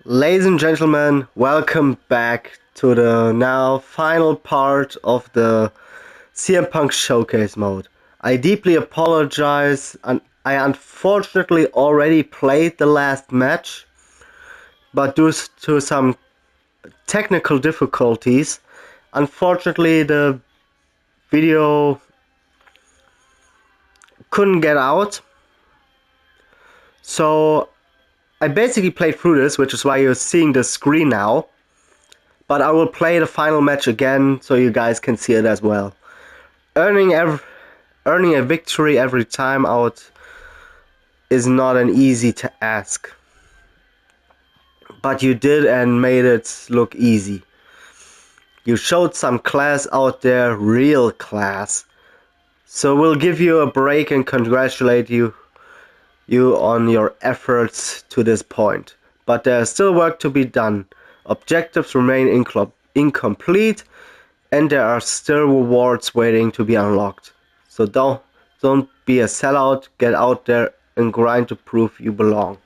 Ladies and gentlemen, welcome back to the now final part of the CM Punk Showcase mode. I deeply apologize, and I unfortunately already played the last match, but due to some technical difficulties, unfortunately the video couldn't get out. So I basically played through this, which is why you're seeing the screen now. But I will play the final match again so you guys can see it as well. Earning a victory every time out is not an easy task. But you did and made it look easy. You showed some class out there, real class. So we'll give you a break and congratulate you on your efforts to this point. But there's still work to be done. Objectives remain incomplete, and there are still rewards waiting to be unlocked. So don't be a sellout, get out there and grind to prove you belong.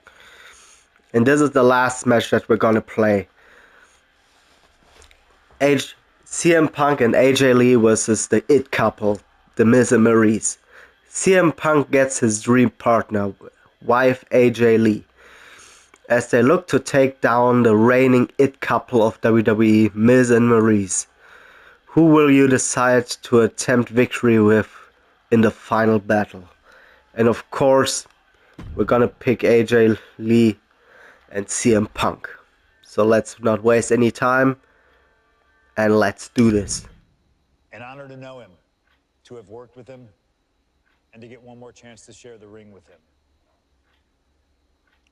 And this is the last match that we're gonna play. CM Punk and AJ Lee versus the It Couple, the Miz and Maryse. CM Punk gets his dream partner, wife AJ Lee, as they look to take down the reigning It Couple of WWE, Miz and Maryse. Who will you decide to attempt victory with in the final battle? And of course, we're gonna pick AJ Lee and CM Punk. So let's not waste any time and let's do this. An honor to know him, to have worked with him, and to get one more chance to share the ring with him.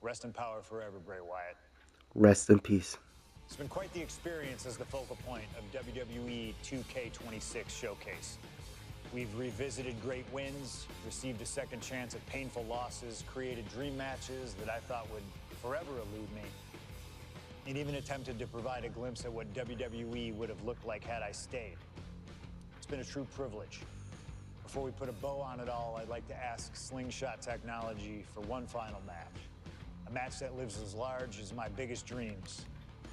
Rest in power forever, Bray Wyatt. Rest in peace. It's been quite the experience as the focal point of WWE 2K26 Showcase. We've revisited great wins, received a second chance at painful losses, created dream matches that I thought would forever elude me, and even attempted to provide a glimpse at what WWE would have looked like had I stayed. It's been a true privilege. Before we put a bow on it all, I'd like to ask Slingshot Technology for one final match. A match that lives as large as my biggest dreams.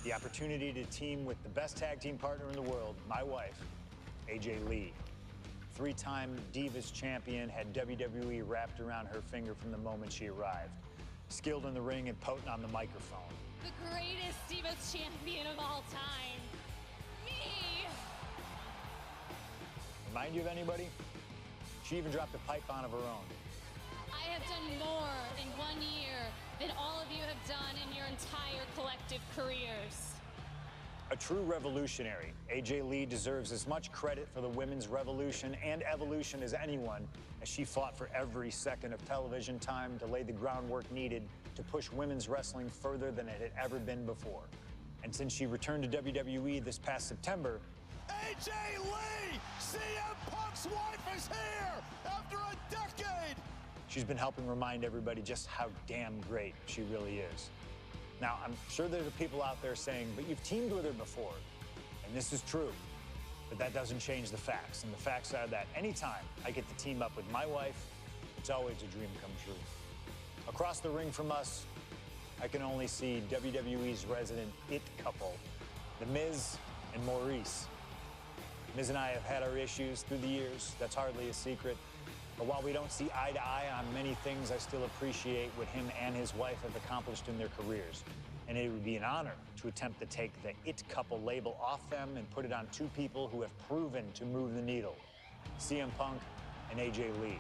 The opportunity to team with the best tag team partner in the world, my wife, AJ Lee. Three-time Divas champion, had WWE wrapped around her finger from the moment she arrived. Skilled in the ring and potent on the microphone. The greatest Divas champion of all time. Me! Remind you of anybody? She even dropped a pipe on of her own. I have done more in 1 year than all of you have done in your entire collective careers. A true revolutionary, AJ Lee deserves as much credit for the women's revolution and evolution as anyone, as she fought for every second of television time to lay the groundwork needed to push women's wrestling further than it had ever been before. And since she returned to WWE this past September, AJ Lee! CM Punk's wife is here after a decade! she's been helping remind everybody just how damn great she really is. Now, I'm sure there are people out there saying, but you've teamed with her before. And this is true, but that doesn't change the facts. And the facts are that anytime I get to team up with my wife, it's always a dream come true. Across the ring from us, I can only see WWE's resident It Couple, The Miz and Maryse. Miz and I have had our issues through the years. That's hardly a secret. But while we don't see eye to eye on many things, I still appreciate what him and his wife have accomplished in their careers. And it would be an honor to attempt to take the It Couple label off them and put it on two people who have proven to move the needle, CM Punk and AJ Lee.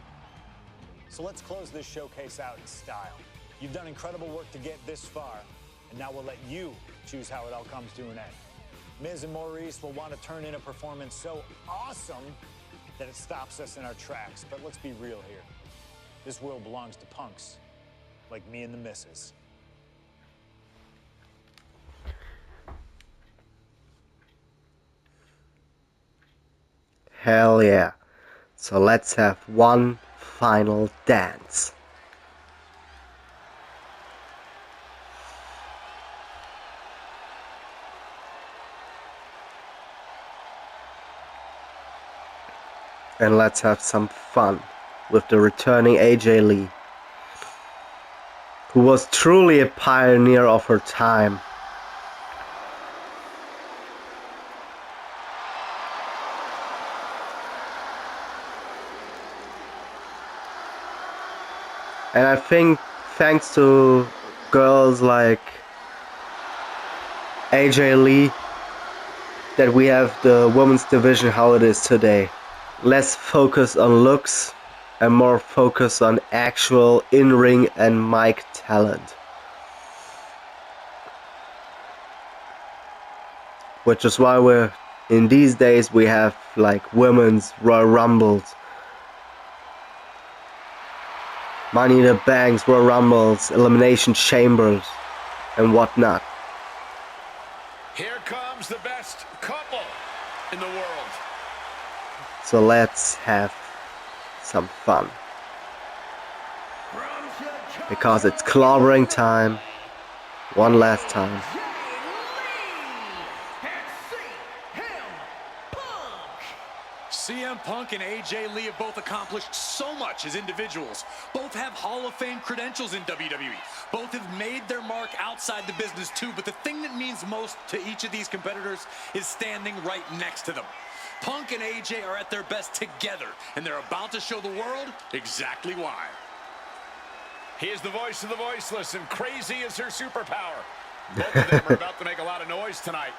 So let's close this showcase out in style. You've done incredible work to get this far, and now we'll let you choose how it all comes to an end. Miz and Maryse will want to turn in a performance so awesome that it stops us in our tracks. But let's be real here. This world belongs to punks like me and the missus. Hell yeah. So let's have one final dance. And let's have some fun with the returning AJ Lee, who was truly a pioneer of her time. And I think thanks to girls like AJ Lee that we have the women's division how it is today. Less focus on looks and more focus on actual in-ring and mic talent. Which is why we're in these days we have like women's Royal Rumbles, Money in the Banks, Royal Rumbles, Elimination Chambers, and whatnot. Here comes the best couple in the world. So let's have some fun. Because it's clobbering time. One last time. CM Punk and AJ Lee have both accomplished so much as individuals. Both have Hall of Fame credentials in WWE. Both have made their mark outside the business too, but the thing that means most to each of these competitors is standing right next to them. Punk and AJ are at their best together, and they're about to show the world exactly why. He is the voice of the voiceless, and crazy is her superpower. Both of them are about to make a lot of noise tonight.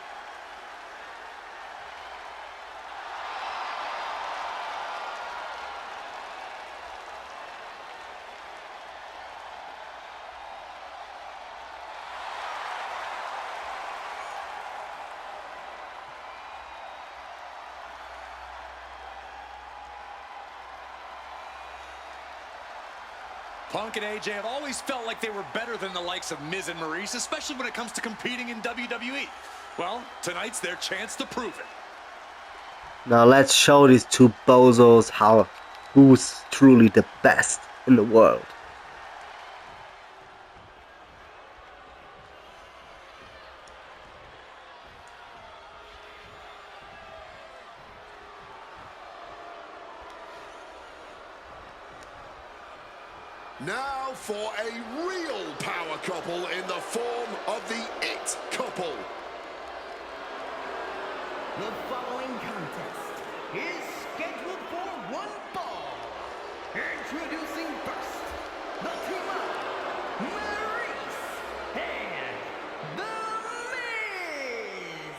Punk and AJ have always felt like they were better than the likes of Miz and Maryse, especially when it comes to competing in WWE. Well, tonight's their chance to prove it. Now let's show these two bozos who's truly the best in the world. Now for a real power couple in the form of the It Couple. The following contest is scheduled for one fall. Introducing first, the team of Maryse and The Miz.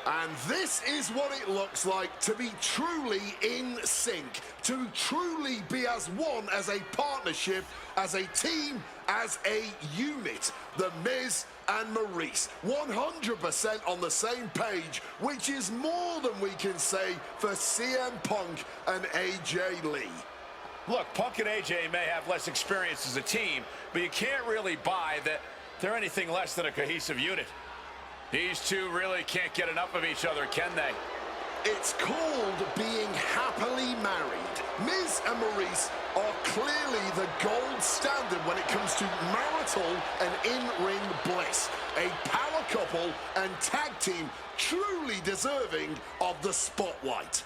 And this is what it looks like to be truly in sync, to truly be as one, as a partnership, as a team, as a unit. The Miz and Maryse, 100% on the same page, which is more than we can say for CM Punk and AJ Lee. Look, Punk and AJ may have less experience as a team, but you can't really buy that they're anything less than a cohesive unit. These two really can't get enough of each other, can they? It's called being happily married. Miz and Maryse are clearly the gold standard when it comes to marital and in-ring bliss. A power couple and tag team truly deserving of the spotlight.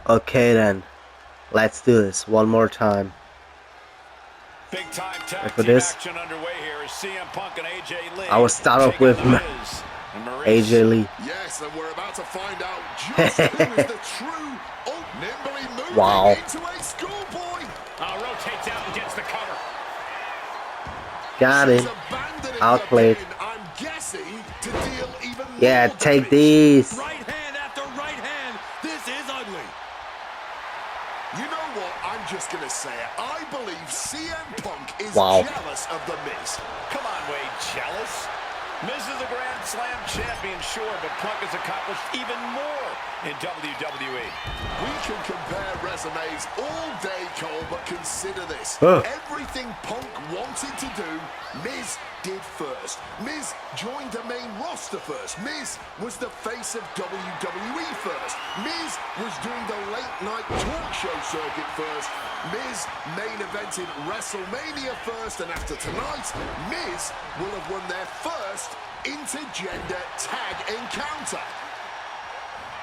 Okay then, let's do this one more time. Big time tag for team this, action underway here as CM Punk and AJ Lee. I will start off with AJ Lee. Yes, and we're about to find out just who is the true nimbly moving Wow. into a schoolboy. Rotates out and gets the cover. Got him. Outplayed. I'm guessing to deal even Yeah, more take damage. these. Right hand after right hand. This is ugly. You know what? I'm just going to say it. I believe CM Punk is Wow. jealous of The Miz. Come on, Wade, jealous? Miz is a Grand Slam champion, sure, but Punk has accomplished even more in WWE. We can compare resumes all day, Cole, but consider this. Everything Punk wanted to do, Miz did first. Miz joined the main roster first. Miz was the face of WWE first. Miz was doing the late-night talk show circuit first. Miz main evented WrestleMania first, and after tonight, Miz will have won their first intergender tag encounter.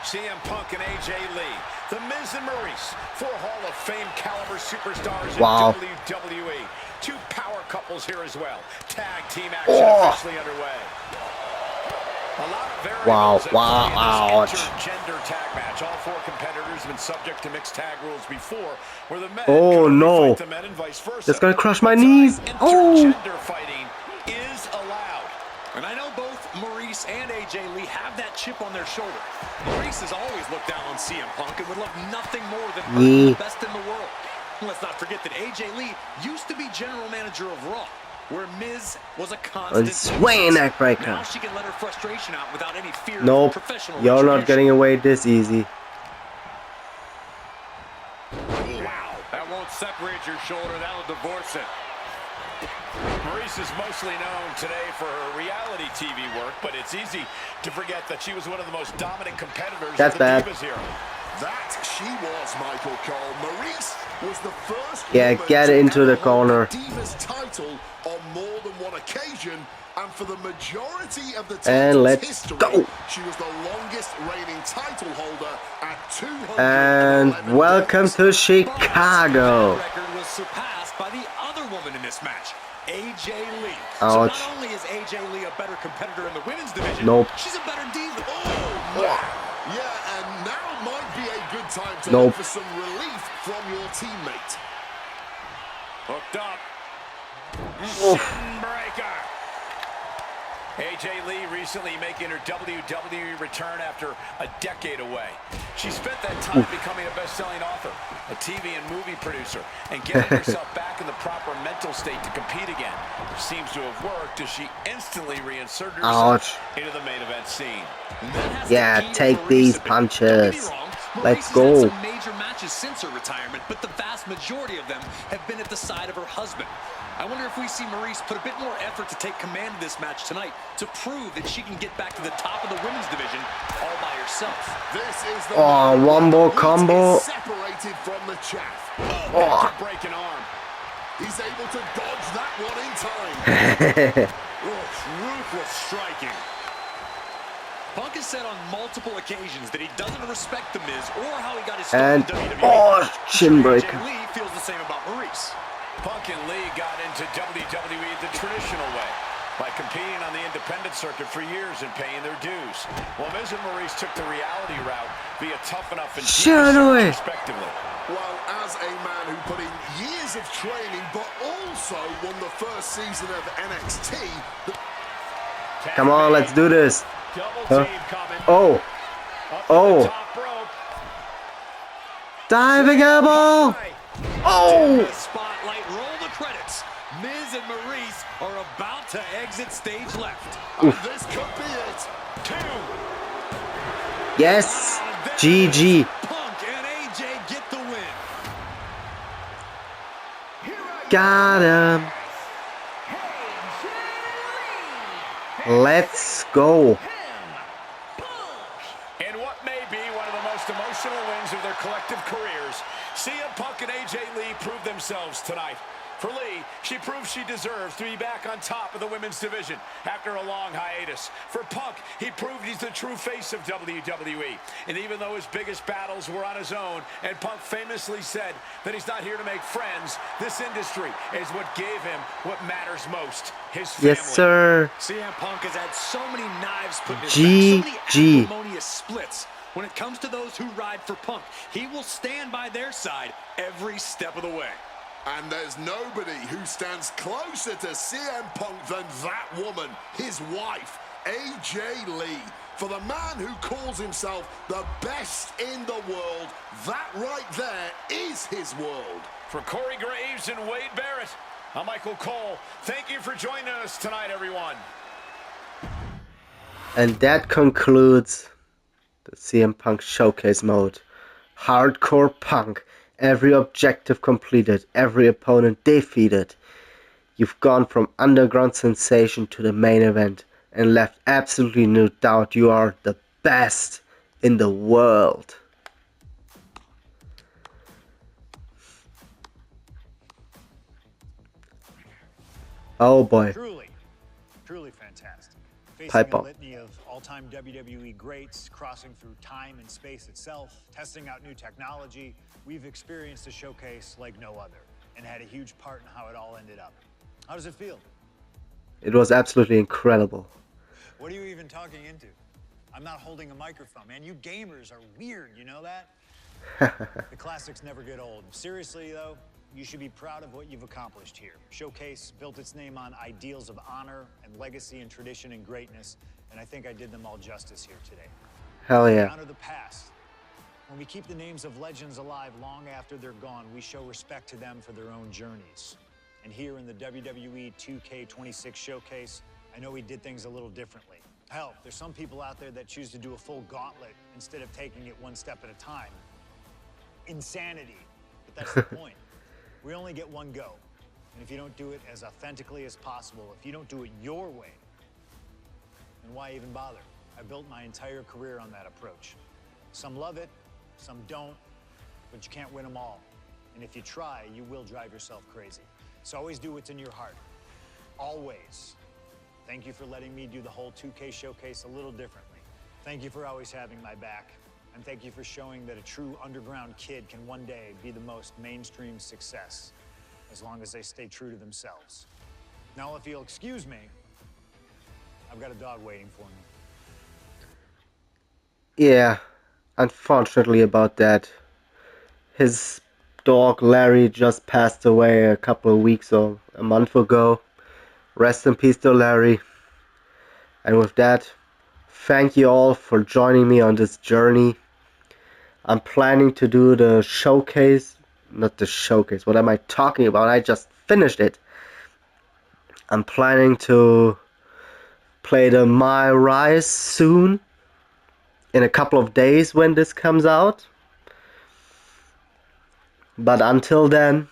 CM Punk and AJ Lee, The Miz and Maryse, 4 Hall of Fame caliber superstars Wow. in WWE. 2 power couples here as well. Tag team action officially underway. A lot of Wow, variables at wow, play in ouch. this intergender tag match. All four competitors have been subject to mixed tag rules before, where the men Oh, can only no. fight the men and vice versa. That's gonna crush my But tonight, knees. Oh. intergender fighting is allowed. And I know both Maryse and AJ Lee have that chip on their shoulder. Maryse has always looked down on CM Punk and would love nothing more than hurting the best in the world. And let's not forget that AJ Lee used to be general manager of Raw, where Miz was a constant Swaying neckbreaker. Now she can let her frustration out without any fear Nope. of professional You're not retribution. getting away this easy. Wow, that won't separate your shoulder. That'll divorce it. Maryse is mostly known today for her reality TV work, but it's easy to forget that she was one of the most dominant competitors That's of the bad. Divas era. That she was, Michael Cole. Maryse was the first Yeah, woman get to into the ever hold corner. the Divas title on more than one occasion, and for the majority of the And title's let's history, go. she was the longest reigning title holder at 211 And welcome days. to Chicago. That record was surpassed by the other woman in this match, AJ Lee. Ouch. So not only is AJ Lee a better competitor in the women's division, Nope. she's a better diva. Yeah, and now might be a good time to Nope. look for some relief from your teammate. Hooked up. Shin breaker. AJ Lee recently making her WWE return after a decade away. She spent that time becoming a best-selling author, a TV and movie producer, and getting herself back in the proper mental state to compete again. Which seems to have worked as she instantly reinserted herself into the main event scene. Yeah, take these punches. Let's Maryse go. has had some major matches since her retirement, but the vast majority of them have been at the side of her husband. I wonder if we see Maryse put a bit more effort to take command of this match tonight to prove that she can get back to the top of the women's division all by herself. This is the Oh, moment one more where the wheat combo. is separated from the chaff. Breaking arm. He's able to dodge that one in time. Ruthless striking. Punk has said on multiple occasions that he doesn't respect The Miz or how he got his start And in WWE. shin breaker. AJ Lee feels the same about Maryse. Punk and Lee got into WWE the traditional way, by competing on the independent circuit for years and paying their dues. While Miz and Maryse took the reality route via Tough Enough and Shut Divas, away. respectively. Well, as a man who put in years of training, but also won the first season of NXT, Come on, let's do this. Double team coming. Oh, Up to oh. the top rope. Diving elbow. Oh. The spotlight, roll the credits. Miz and Maryse are about to exit stage left. this could be it. 2. Yes. GG. Punk and AJ get the win. Got him. Let's go. In what may be one of the most emotional wins of their collective careers, CM Punk and AJ Lee proved themselves tonight. For Lee, she proved she deserves to be back on top of the women's division after a long hiatus. For Punk, he proved he's the true face of WWE. And even though his biggest battles were on his own, and Punk famously said that he's not here to make friends, this industry is what gave him what matters most, his family. Yes, sir. CM Punk has had so many knives put in his GG. back, so many acrimonious splits. When it comes to those who ride for Punk, he will stand by their side every step of the way. And there's nobody who stands closer to CM Punk than that woman, his wife, AJ Lee. For the man who calls himself the best in the world, that right there is his world. For Corey Graves and Wade Barrett, I'm Michael Cole. Thank you for joining us tonight, everyone. And that concludes the CM Punk Showcase mode. Hardcore Punk. Every objective completed. Every opponent defeated. You've gone from underground sensation to the main event and left absolutely no doubt you are the best in the world. Oh boy. Truly fantastic. Facing Pipe a bomb. litany of all-time WWE greats, crossing through time and space itself, testing out new technology, we've experienced a showcase like no other and had a huge part in how it all ended up. How does it feel? It was absolutely incredible. What are you even talking into? I'm not holding a microphone, man. You gamers are weird, you know that? The classics never get old. Seriously, though, you should be proud of what you've accomplished here. Showcase built its name on ideals of honor and legacy and tradition and greatness, and I think I did them all justice here today. Hell We yeah. honor the past. When we keep the names of legends alive long after they're gone, we show respect to them for their own journeys. And here in the WWE 2K26 showcase, I know we did things a little differently. Hell, there's some people out there that choose to do a full gauntlet instead of taking it one step at a time. Insanity. But that's the point. We only get one go. And if you don't do it as authentically as possible, if you don't do it your way, then why even bother? I built my entire career on that approach. Some love it, some don't, but you can't win them all. And if you try, you will drive yourself crazy. So always do what's in your heart. Always. Thank you for letting me do the whole 2K showcase a little differently. Thank you for always having my back. And thank you for showing that a true underground kid can one day be the most mainstream success, as long as they stay true to themselves. Now, if you'll excuse me, I've got a dog waiting for me. Yeah, unfortunately about that. His dog Larry just passed away a couple of weeks or a month ago. Rest in peace to Larry. And with that, thank you all for joining me on this journey. I'm planning to do the showcase. Not the showcase, what am I talking about? I just finished it. I'm planning to play the Maryse soon. In a couple of days when this comes out. But until then,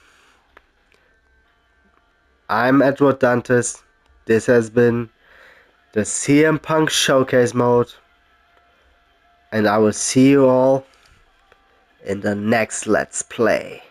I'm Edward Dantes. This has been the CM Punk Showcase mode. And I will see you all in the next Let's Play.